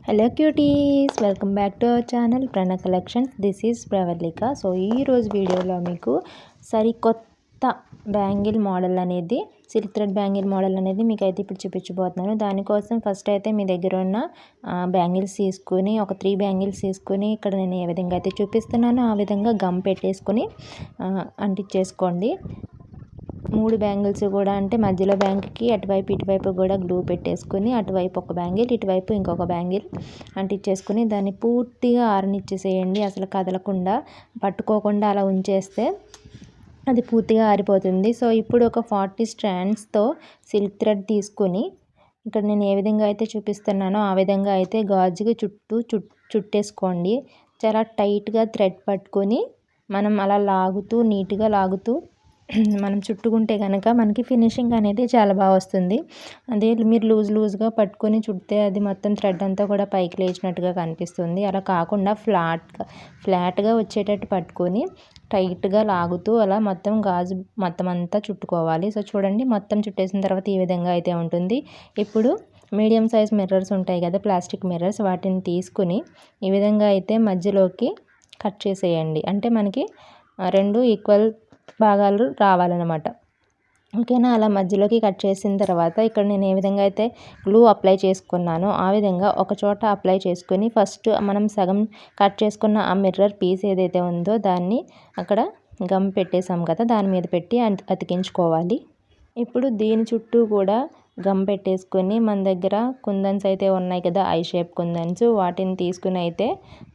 Hello cuties, welcome back to our channel Prana collections. This is Pravallika. So ఈరోజు వీడియోలో మీకు సరికొత్త బ్యాంగిల్ మోడల్ అనేది, సిల్క్ థ్రెడ్ బ్యాంగిల్ మోడల్ అనేది మీకు అయితే ఇప్పుడు చూపించబోతున్నాను. దానికోసం ఫస్ట్ అయితే మీ దగ్గర ఉన్న బ్యాంగిల్స్ తీసుకుని, ఒక 3 బ్యాంగిల్స్ తీసుకుని, ఇక్కడ నేను ఏ విధంగా అయితే చూపిస్తున్నానో ఆ విధంగా గమ్ పెట్టేసుకొని అంటించేసుకోండి. 3 బ్యాంగిల్స్ కూడా, అంటే మధ్యలో బ్యాంగ్కి అటువైపు ఇటువైపు కూడా గ్లూ పెట్టేసుకుని, అటువైపు ఒక బ్యాంగిల్, ఇటువైపు ఇంకొక బ్యాంగిల్ అంటించేసుకుని దాన్ని పూర్తిగా ఆరనిచ్చేసేయండి. అసలు కదలకుండా, పట్టుకోకుండా అలా ఉంచేస్తే అది పూర్తిగా ఆరిపోతుంది. సో ఇప్పుడు ఒక 40 స్ట్రాండ్స్తో సిల్క్ థ్రెడ్ తీసుకుని, ఇక్కడ నేను ఏ విధంగా అయితే చూపిస్తున్నానో ఆ విధంగా అయితే గాజుకి చుట్టేసుకోండి. చాలా టైట్గా థ్రెడ్ పట్టుకొని మనం అలా లాగుతూ, నీట్గా లాగుతూ మనం చుట్టుకుంటే కనుక మనకి ఫినిషింగ్ అనేది చాలా బాగా వస్తుంది. అదే మీరు లూజ్గా పట్టుకొని చుడితే అది మొత్తం థ్రెడ్ అంతా కూడా పైకి లేచినట్టుగా కనిపిస్తుంది. అలా కాకుండా ఫ్లాట్గా వచ్చేటట్టు పట్టుకొని టైట్గా లాగుతూ అలా మొత్తం గాజు మొత్తం అంతా చుట్టుకోవాలి. సో చూడండి, మొత్తం చుట్టేసిన తర్వాత ఈ విధంగా అయితే ఉంటుంది. ఇప్పుడు మీడియం సైజ్ మిర్రర్స్ ఉంటాయి కదా, ప్లాస్టిక్ మిర్రర్స్, వాటిని తీసుకుని ఈ విధంగా అయితే మధ్యలోకి కట్ చేసేయండి. అంటే మనకి 2 ఈక్వల్ భాగాలు రావాలన్నమాట. ఓకేనా? అలా మధ్యలోకి కట్ చేసిన తర్వాత ఇక్కడ నేను ఏ విధంగా అయితే గ్లూ అప్లై చేసుకున్నానో ఆ విధంగా ఒక చోట అప్లై చేసుకుని, ఫస్ట్ మనం సగం కట్ చేసుకున్న ఆ మిర్రర్ పీస్ ఏదైతే ఉందో దాన్ని అక్కడ గమ్ పెట్టేసాం కదా, దాని మీద పెట్టి అతికించుకోవాలి. ఇప్పుడు దీని చుట్టూ కూడా గమ్ పెట్టేసుకొని, మన దగ్గర కుందన్స్ అయితే ఉన్నాయి కదా, ఐ షేప్ కుందన్స్, వాటిని తీసుకుని అయితే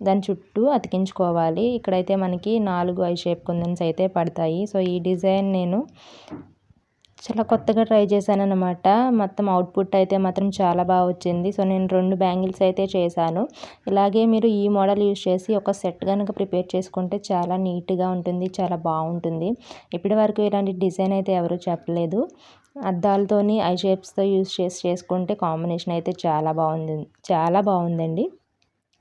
దాని చుట్టూ అతికించుకోవాలి. ఇక్కడైతే మనకి 4 ఐ షేప్ కుందన్స్ అయితే పడతాయి. సో ఈ డిజైన్ నేను చాలా కొత్తగా ట్రై చేశాను అనమాట. మొత్తం అవుట్పుట్ అయితే మాత్రం చాలా బాగా వచ్చింది. సో నేను 2 బ్యాంగిల్స్ అయితే చేశాను. ఇలాగే మీరు ఈ మోడల్ యూజ్ చేసి ఒక సెట్ కనుక ప్రిపేర్ చేసుకుంటే చాలా నీట్గా ఉంటుంది, చాలా బాగుంటుంది. ఇప్పటి వరకు ఇలాంటి డిజైన్ అయితే ఎవరు చెప్పలేదు. అద్దాలతోని ఐ షేప్స్తో యూజ్ చేసుకుంటే కాంబినేషన్ అయితే చాలా బాగుందండి.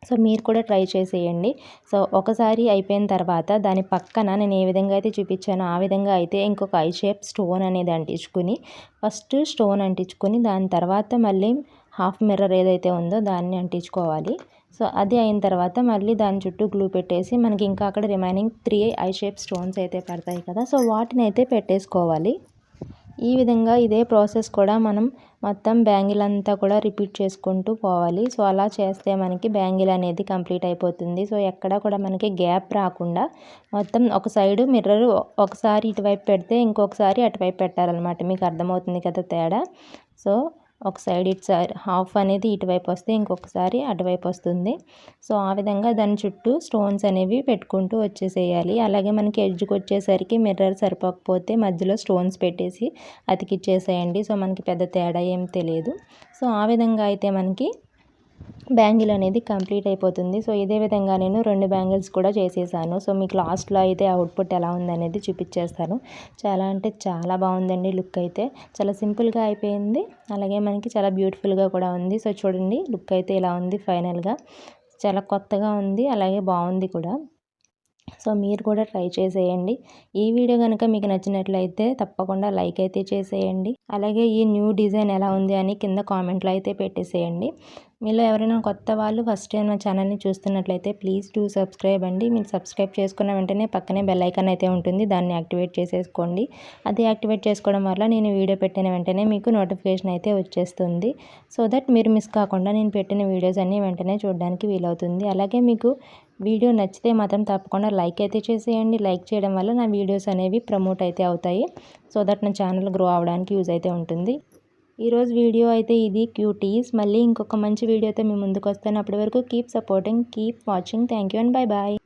సో మీరు కూడా ట్రై చేసేయండి. సో ఒకసారి అయిపోయిన తర్వాత దాని పక్కన నేను ఏ విధంగా అయితే చూపించానో ఆ విధంగా అయితే ఇంకొక ఐ షేప్ స్టోన్ అనేది అంటించుకుని, ఫస్ట్ స్టోన్ అంటించుకొని దాని తర్వాత మళ్ళీ హాఫ్ మిర్రర్ ఏదైతే ఉందో దాన్ని అంటించుకోవాలి. సో అది అయిన తర్వాత మళ్ళీ దాని చుట్టూ గ్లూ పెట్టేసి, మనకి ఇంకా అక్కడ రిమైనింగ్ 3 ఐ షేప్ స్టోన్స్ అయితే పడతాయి కదా, సో వాటిని అయితే పెట్టేసుకోవాలి. ఈ విధంగా ఇదే ప్రాసెస్ కూడా మనం మొత్తం బ్యాంగిల్ అంతా కూడా రిపీట్ చేసుకుంటూ పోవాలి. సో అలా చేస్తే మనకి బ్యాంగిల్ అనేది కంప్లీట్ అయిపోతుంది. సో ఎక్కడ కూడా మనకి గ్యాప్ రాకుండా మొత్తం ఒక సైడు మిర్రర్ ఒకసారి ఇటువైపు పెడితే ఇంకొకసారి అటువైపు పెట్టాలన్నమాట. మీకు అర్థమవుతుంది కదా తేడా? సో ఒక సైడ్ ఇటు సైడ్ హాఫ్ అనేది ఇటువైపు వస్తే ఇంకొకసారి అటువైపు వస్తుంది. సో ఆ విధంగా దాని చుట్టూ స్టోన్స్ అనేవి పెట్టుకుంటూ వచ్చేసేయాలి. అలాగే మనకి ఎడ్జ్కి వచ్చేసరికి మిర్రర్ సరిపోకపోతే మధ్యలో స్టోన్స్ పెట్టేసి అతికిచ్చేసేయండి. సో మనకి పెద్ద తేడా ఏం తెలియదు. సో ఆ విధంగా అయితే మనకి బ్యాంగిల్ అనేది కంప్లీట్ అయిపోతుంది. సో ఇదే విధంగా నేను 2 బ్యాంగిల్స్ కూడా చేసేసాను. సో మీకు లాస్ట్లో అయితే అవుట్పుట్ ఎలా ఉందనేది చూపించేస్తాను. చాలా అంటే చాలా బాగుందండి. లుక్ అయితే చాలా సింపుల్గా అయిపోయింది, అలాగే మనకి చాలా బ్యూటిఫుల్గా కూడా ఉంది. సో చూడండి, లుక్ అయితే ఇలా ఉంది ఫైనల్గా. చాలా కొత్తగా ఉంది, అలాగే బాగుంది కూడా. సో మీరు కూడా ట్రై చేసేయండి. ఈ వీడియో కనుక మీకు నచ్చినట్లయితే తప్పకుండా లైక్ అయితే చేసేయండి. అలాగే ఈ న్యూ డిజైన్ ఎలా ఉంది అని కింద కామెంట్లో అయితే పెట్టేసేయండి. మీలో ఎవరైనా కొత్త వాళ్ళు ఫస్ట్ టైం నా ఛానల్ని చూస్తున్నట్లయితే ప్లీజ్ డూ సబ్స్క్రైబ్ అండి. మీరు సబ్స్క్రైబ్ చేసుకున్న వెంటనే పక్కనే బెల్ ఐకాన్ అయితే ఉంటుంది, దాన్ని యాక్టివేట్ చేసేసుకోండి. అది యాక్టివేట్ చేసుకోవడం వల్ల నేను వీడియో పెట్టిన వెంటనే మీకు నోటిఫికేషన్ అయితే వచ్చేస్తుంది. సో దట్ మీరు మిస్ కాకుండా నేను పెట్టిన వీడియోస్ అన్నీ వెంటనే చూడడానికి వీలవుతుంది. అలాగే మీకు వీడియో నచ్చితే మాత్రం తప్పకుండా లైక్ అయితే చేసేయండి. లైక్ చేయడం వల్ల నా వీడియోస్ అనేవి ప్రమోట్ అయితే అవుతాయి. సో దట్ నా ఛానల్ గ్రో అవడానికి యూజ్ అయితే ఉంటుంది. ఈరోజు వీడియో అయితే ఇది క్యూటీస్. మళ్ళీ ఇంకొక మంచి వీడియోతో మీ ముందుకు వస్తాను. అప్పటి వరకు keep supporting, keep watching. Thank you and bye bye.